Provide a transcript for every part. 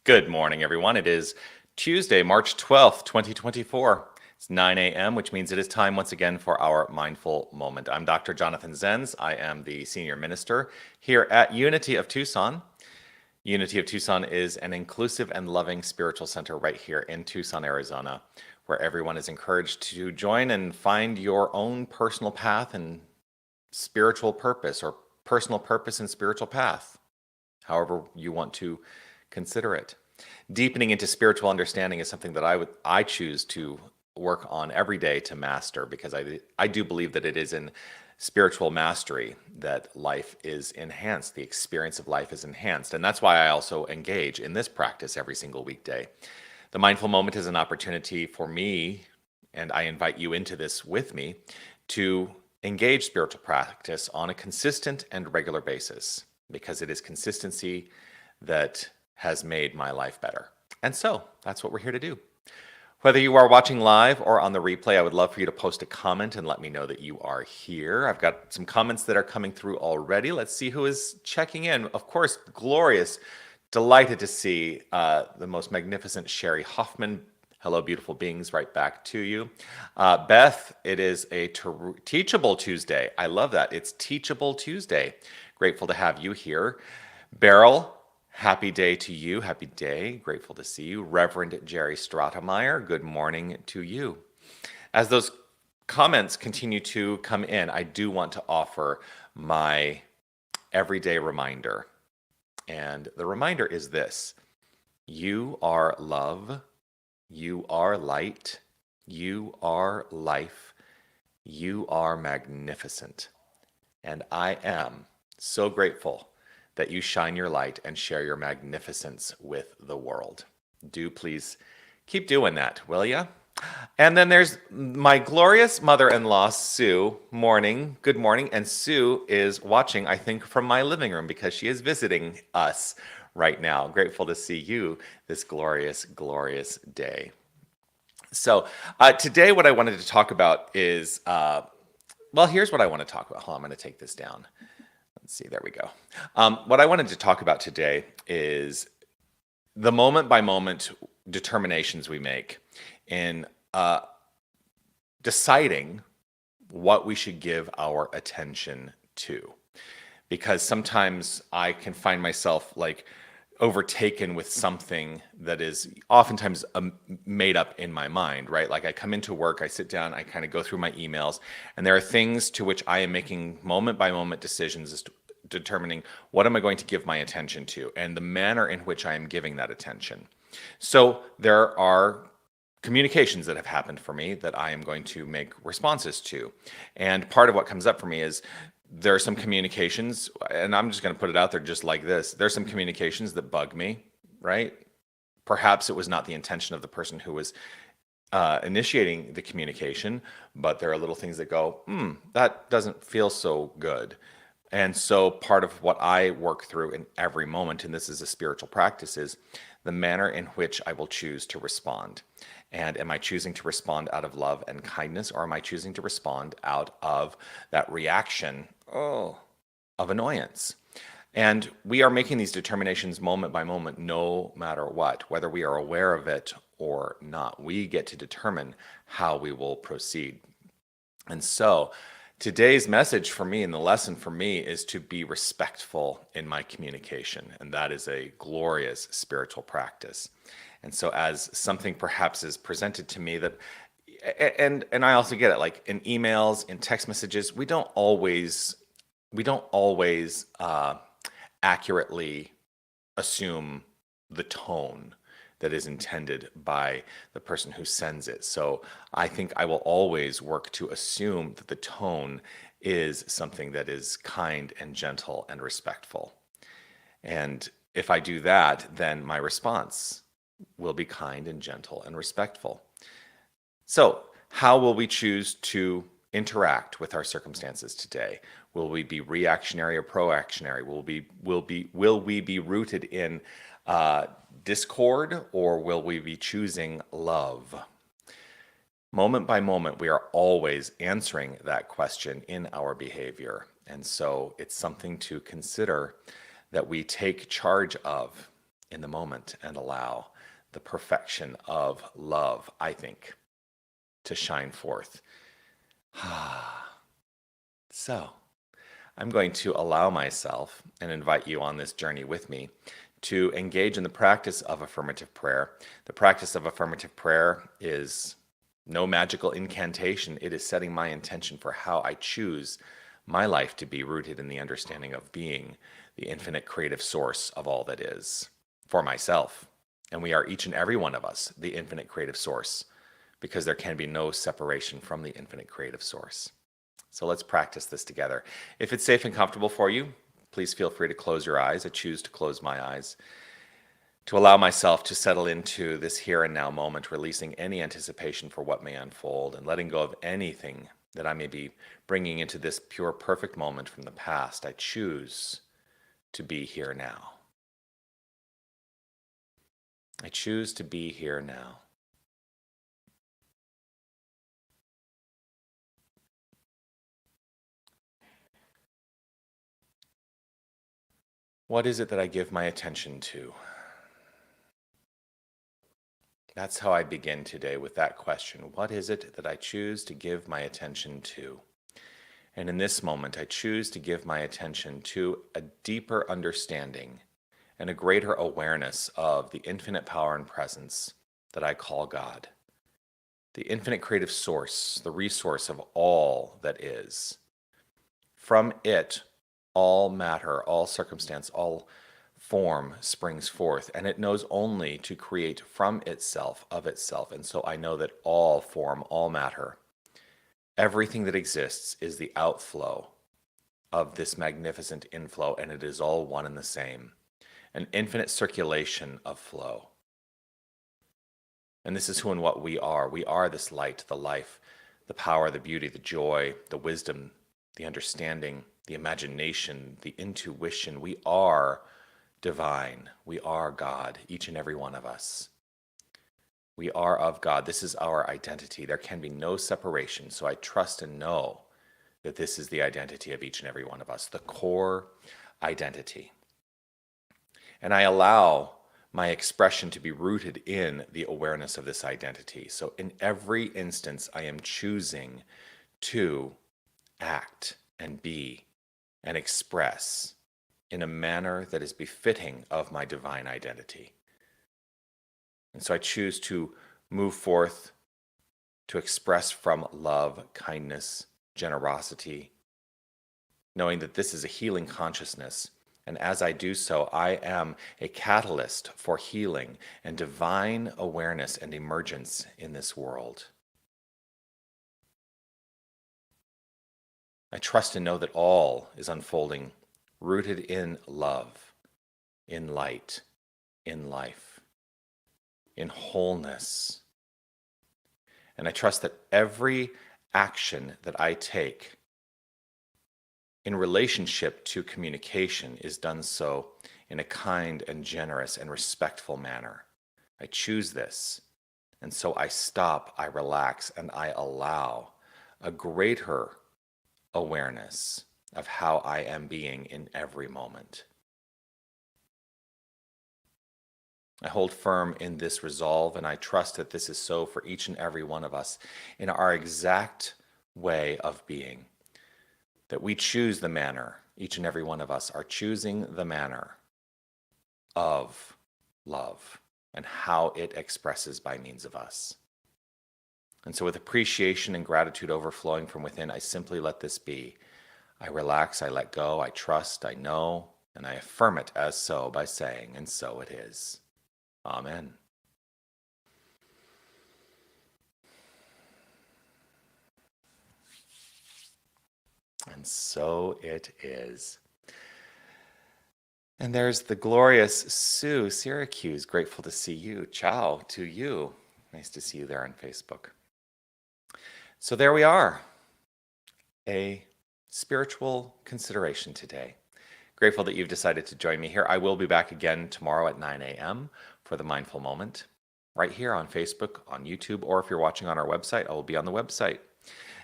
Good morning, everyone. It is Tuesday, March 12th, 2024. It's 9 a.m., which means it is time once again for our Mindful Moment. I'm Dr. Jonathan Zenz. I am the Senior Minister here at Unity of Tucson. Unity of Tucson is an inclusive and loving spiritual center right here in Tucson, Arizona, where everyone is encouraged to join and find your own personal path and spiritual purpose, or personal purpose and spiritual path, however you want to consider it. Deepening into spiritual understanding is something that I choose to work on every day to master, because I do believe that it is in spiritual mastery that life is enhanced, the experience of life is enhanced. And that's why I also engage in this practice every single weekday. The Mindful Moment is an opportunity for me, and I invite you into this with me, to engage spiritual practice on a consistent and regular basis, because it is consistency that has made my life better. And so that's what we're here to do. Whether you are watching live or on the replay, I would love for you to post a comment and let me know that you are here. I've got some comments that are coming through already. Let's see who is checking in. Of course, glorious, delighted to see the most magnificent Sherry Hoffman. Hello, beautiful beings, right back to you. Beth, it is a Teachable Tuesday. I love that. It's Teachable Tuesday. Grateful to have you here. Beryl, happy day to you. Happy day. Grateful to see you. Reverend Jerry Stratemeyer, good morning to you. As those comments continue to come in, I do want to offer my everyday reminder. And the reminder is this: you are love, you are light, you are life, you are magnificent. And I am so grateful that you shine your light and share your magnificence with the world. Do please keep doing that, will ya? And then there's my glorious mother-in-law, Sue. Morning, good morning. And Sue is watching, I think, from my living room, because she is visiting us right now. Grateful to see you this glorious, glorious day. So today what I wanted to talk about is, well, here's what I want to talk about. Hold on, I'm going to take this down. Let's see, there we go. What I wanted to talk about today is the moment-by-moment determinations we make in deciding what we should give our attention to. Because sometimes I can find myself like overtaken with something that is oftentimes made up in my mind, right? Like I come into work, I sit down, I kind of go through my emails, and there are things to which I am making moment-by-moment decisions as to determining what am I going to give my attention to and the manner in which I am giving that attention. So there are communications that have happened for me that I am going to make responses to. And part of what comes up for me is there are some communications, and I'm just going to put it out there just like this. There's some communications that bug me, right? Perhaps it was not the intention of the person who was initiating the communication, but there are little things that go, that doesn't feel so good. And so part of what I work through in every moment, and this is a spiritual practice, is the manner in which I will choose to respond. And am I choosing to respond out of love and kindness, or am I choosing to respond out of that reaction, of annoyance? And we are making these determinations moment by moment, no matter what, whether we are aware of it or not. We get to determine how we will proceed. And so today's message for me and the lesson for me is to be respectful in my communication. And that is a glorious spiritual practice. And so as something perhaps is presented to me that, and I also get it, like in emails, in text messages, we don't always accurately assume the tone that is intended by the person who sends it. So I think I will always work to assume that the tone is something that is kind and gentle and respectful. And if I do that, then my response will be kind and gentle and respectful. So how will we choose to interact with our circumstances today? Will we be reactionary or proactionary? Will we be rooted in discord, or will we be choosing love? Moment by moment, we are always answering that question in our behavior. And so it's something to consider that we take charge of in the moment and allow the perfection of love, I think, to shine forth. So I'm going to allow myself and invite you on this journey with me to engage in the practice of affirmative prayer. The practice of affirmative prayer is no magical incantation. It is setting my intention for how I choose my life to be rooted in the understanding of being the infinite creative source of all that is for myself. And we are, each and every one of us, the infinite creative source, because there can be no separation from the infinite creative source. So let's practice this together. If it's safe and comfortable for you, please feel free to close your eyes. I choose to close my eyes to allow myself to settle into this here and now moment, releasing any anticipation for what may unfold and letting go of anything that I may be bringing into this pure, perfect moment from the past. I choose to be here now. I choose to be here now. What is it that I give my attention to? That's how I begin today, with that question. What is it that I choose to give my attention to? And in this moment, I choose to give my attention to a deeper understanding and a greater awareness of the infinite power and presence that I call God, the infinite creative source, the resource of all that is. From it, all matter, all circumstance, all form springs forth, and it knows only to create from itself, of itself. And so I know that all form, all matter, everything that exists is the outflow of this magnificent inflow, and it is all one and the same, an infinite circulation of flow. And this is who and what we are. We are this light, the life, the power, the beauty, the joy, the wisdom, the understanding, the imagination, the intuition. We are divine. We are God, each and every one of us. We are of God. This is our identity. There can be no separation. So I trust and know that this is the identity of each and every one of us, the core identity. And I allow my expression to be rooted in the awareness of this identity. So in every instance, I am choosing to act and be and express in a manner that is befitting of my divine identity. And so I choose to move forth to express from love, kindness, generosity, knowing that this is a healing consciousness. And as I do so, I am a catalyst for healing and divine awareness and emergence in this world. I trust and know that all is unfolding, rooted in love, in light, in life, in wholeness. And I trust that every action that I take in relationship to communication is done so in a kind and generous and respectful manner. I choose this. And so I stop, I relax, and I allow a greater awareness of how I am being in every moment. I hold firm in this resolve, and I trust that this is so for each and every one of us in our exact way of being. That we choose the manner, each and every one of us are choosing the manner of love and how it expresses by means of us. And so with appreciation and gratitude overflowing from within, I simply let this be. I relax, I let go, I trust, I know, and I affirm it as so by saying, and so it is. Amen. And so it is. And there's the glorious Sue, Syracuse. Grateful to see you. Ciao to you. Nice to see you there on Facebook. So there we are, a spiritual consideration today. Grateful that you've decided to join me here. I will be back again tomorrow at 9 a.m. for the Mindful Moment, right here on Facebook, on YouTube, or if you're watching on our website, I will be on the website.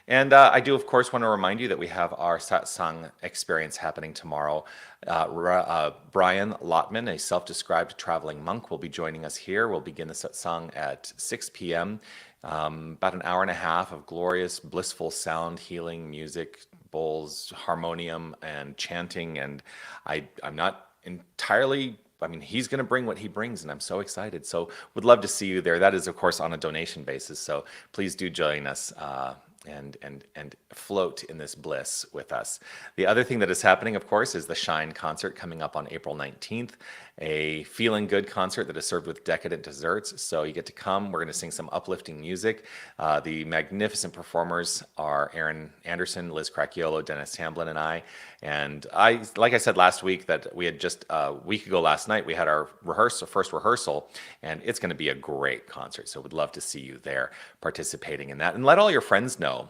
And I do, of course, want to remind you that we have our satsang experience happening tomorrow. Brian Lotman, a self-described traveling monk, will be joining us here. We'll begin the satsang at 6 p.m. About an hour and a half of glorious, blissful sound, healing, music, bowls, harmonium, and chanting. And I'm not entirely, I mean, he's going to bring what he brings, and I'm so excited. So would love to see you there. That is, of course, on a donation basis. So please do join us. And float in this bliss with us. The other thing that is happening, of course, is the Shine concert coming up on April 19th, a feeling good concert that is served with decadent desserts. So you get to come. We're going to sing some uplifting music. The magnificent performers are Aaron Anderson, Liz Cracchiolo, Dennis Hamblin, and I. And like I said last week, that we had just a week ago last night, we had our first rehearsal, and it's going to be a great concert. So we'd love to see you there participating in that. And let all your friends know.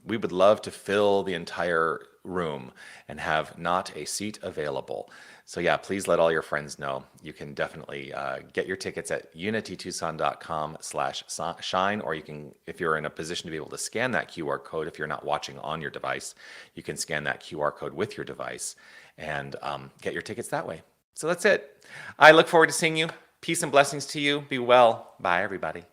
We would love to fill the entire room and have not a seat available. So yeah, please let all your friends know. You can definitely get your tickets at unitytucson.com/shine, or you can, if you're in a position to be able to scan that QR code, if you're not watching on your device, you can scan that QR code with your device and get your tickets that way. So that's it. I look forward to seeing you. Peace and blessings to you. Be well. Bye, everybody.